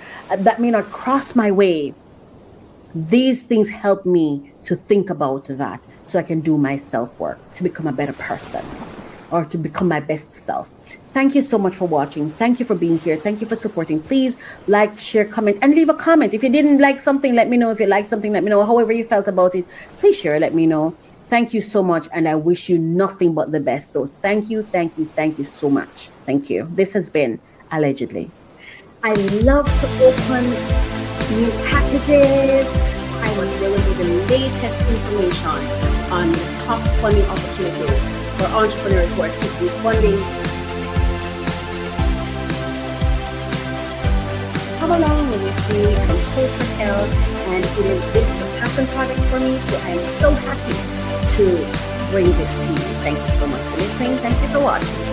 cross my way. These things help me to think about that, so I can do my self-work to become a better person. or to become my best self. Thank you so much for watching. Thank you for being here. Thank you for supporting. Please like, share, comment, and leave a comment. If you didn't like something, let me know. If you liked something, let me know. However you felt about it, please share, let me know. Thank you so much, and I wish you nothing but the best. So thank you so much. Thank you. This has been Allegedly. I love to open new packages. I want to give you the latest information on top funding opportunities for entrepreneurs who are seeking funding. Come along with me and Hope for Health, and it is this a passion project for me, so I am so happy to bring this to you. Thank you so much for listening. Thank you for watching.